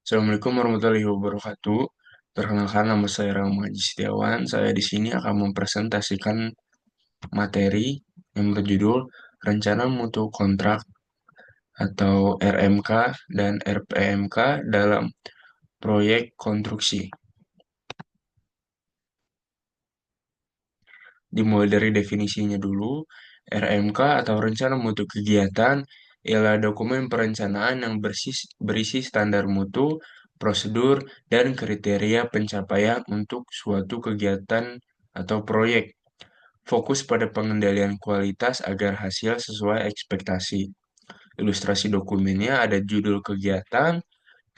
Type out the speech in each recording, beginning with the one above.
Assalamualaikum warahmatullahi wabarakatuh. Perkenalkan nama saya Rahmat Setiawan. Saya di sini akan mempresentasikan materi yang berjudul Rencana Mutu Kontrak atau RMK dan RPMK dalam proyek konstruksi. Dimulai dari definisinya dulu, RMK atau Rencana Mutu Kegiatan ialah dokumen perencanaan yang berisi standar mutu, prosedur, dan kriteria pencapaian untuk suatu kegiatan atau proyek. Fokus pada pengendalian kualitas agar hasil sesuai ekspektasi. Ilustrasi dokumennya ada judul kegiatan,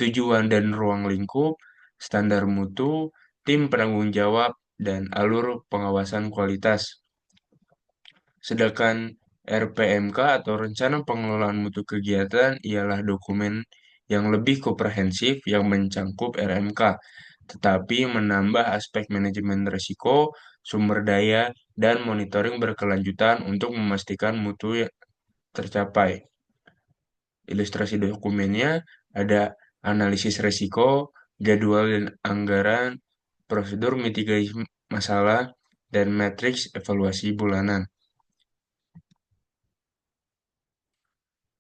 tujuan dan ruang lingkup, standar mutu, tim penanggung jawab, dan alur pengawasan kualitas. Sedangkan RPMK atau Rencana Pengelolaan Mutu Kegiatan ialah dokumen yang lebih komprehensif yang mencangkup RMK, tetapi menambah aspek manajemen risiko, sumber daya, dan monitoring berkelanjutan untuk memastikan mutu tercapai. Ilustrasi dokumennya ada analisis risiko, jadwal dan anggaran, prosedur mitigasi masalah, dan matriks evaluasi bulanan.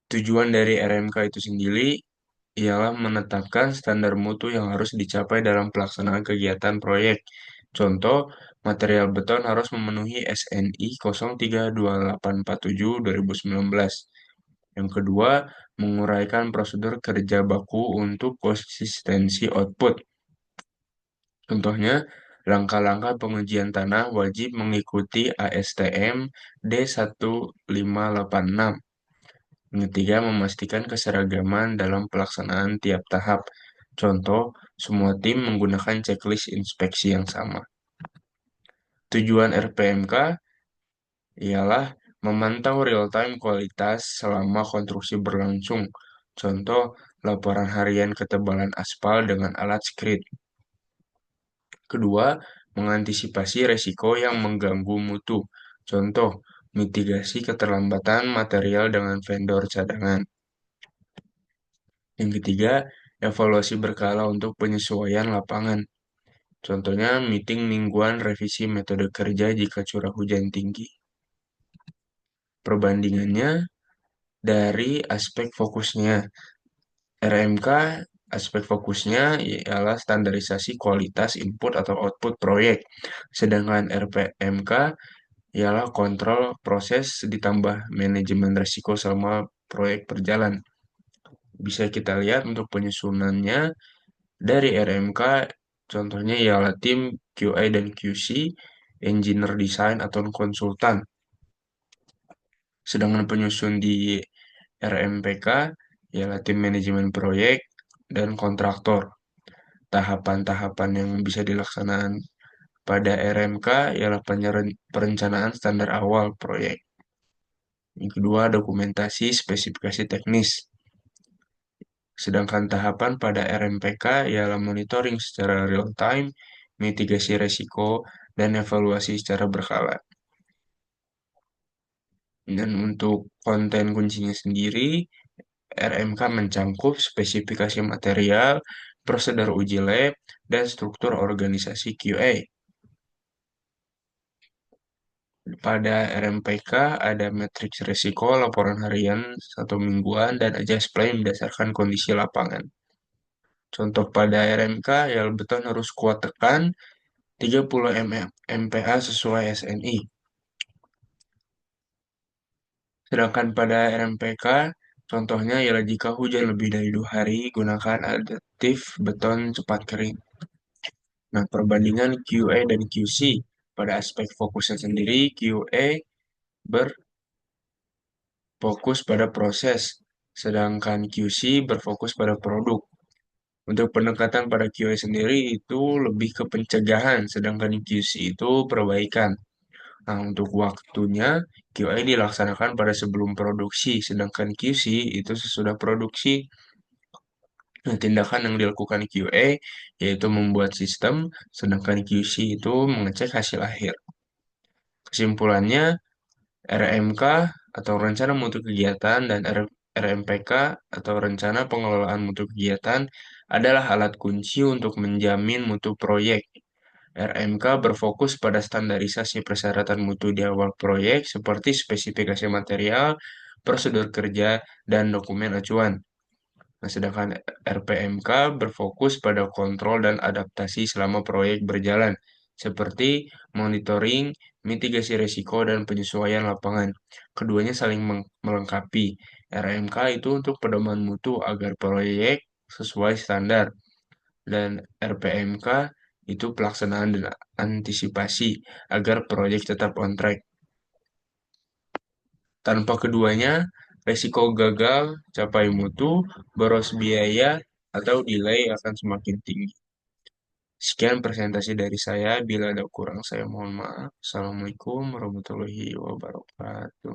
Tujuan dari RMK itu sendiri ialah menetapkan standar mutu yang harus dicapai dalam pelaksanaan kegiatan proyek. Contoh, material beton harus memenuhi SNI 032847-2019. Yang kedua, menguraikan prosedur kerja baku untuk konsistensi output. Contohnya, langkah-langkah pengujian tanah wajib mengikuti ASTM D1586. Yang ketiga, memastikan keseragaman dalam pelaksanaan tiap tahap. Contoh, semua tim menggunakan checklist inspeksi yang sama. Tujuan RPMK ialah memantau real-time kualitas selama konstruksi berlangsung. Contoh, laporan harian ketebalan aspal dengan alat skrit. Kedua, mengantisipasi resiko yang mengganggu mutu. Contoh, mitigasi keterlambatan material dengan vendor cadangan. Yang ketiga, evaluasi berkala untuk penyesuaian lapangan. Contohnya, meeting mingguan revisi metode kerja jika curah hujan tinggi. Perbandingannya dari aspek fokusnya. RMK, aspek fokusnya ialah standarisasi kualitas input atau output proyek. Sedangkan RPMK ialah kontrol proses ditambah manajemen risiko selama proyek berjalan. Bisa kita lihat untuk penyusunannya dari RMK, contohnya ialah tim QA dan QC, engineer design atau konsultan. Sedangkan penyusun di RMPK ialah tim manajemen proyek dan kontraktor. Tahapan-tahapan yang bisa dilaksanakan pada RMK ialah perencanaan standar awal proyek. Yang kedua, dokumentasi spesifikasi teknis. Sedangkan tahapan pada RMPK ialah monitoring secara real time, mitigasi resiko, dan evaluasi secara berkala. Dan untuk konten kuncinya sendiri, RMK mencangkup spesifikasi material, prosedur uji lab, dan struktur organisasi QA. Pada RMPK ada matriks risiko, laporan harian, satu mingguan, dan adjust plan berdasarkan kondisi lapangan. Contoh pada RMK, ya beton harus kuat tekan 30 MPa sesuai SNI. Sedangkan pada RMPK, contohnya ialah jika hujan lebih dari 2 hari, gunakan additif beton cepat kering. Nah, perbandingan QA dan QC pada aspek fokusnya sendiri, QA berfokus pada proses, sedangkan QC berfokus pada produk. Untuk pendekatan pada QA sendiri itu lebih ke pencegahan, sedangkan QC itu perbaikan. Nah, untuk waktunya, QA dilaksanakan pada sebelum produksi, sedangkan QC itu sesudah produksi. Nah, tindakan yang dilakukan QA yaitu membuat sistem, sedangkan QC itu mengecek hasil akhir. Kesimpulannya, RMK atau Rencana Mutu Kegiatan dan RMPK atau Rencana Pengelolaan Mutu Kegiatan adalah alat kunci untuk menjamin mutu proyek. RMK berfokus pada standarisasi persyaratan mutu di awal proyek seperti spesifikasi material, prosedur kerja, dan dokumen acuan. Nah, sedangkan RPMK berfokus pada kontrol dan adaptasi selama proyek berjalan, seperti monitoring, mitigasi risiko, dan penyesuaian lapangan. Keduanya saling melengkapi. RMK itu untuk pedoman mutu agar proyek sesuai standar, dan RPMK itu pelaksanaan dan antisipasi agar proyek tetap on track. Tanpa keduanya, risiko gagal capai mutu, boros biaya, atau delay akan semakin tinggi. Sekian presentasi dari saya. Bila ada kurang, saya mohon maaf. Assalamualaikum warahmatullahi wabarakatuh.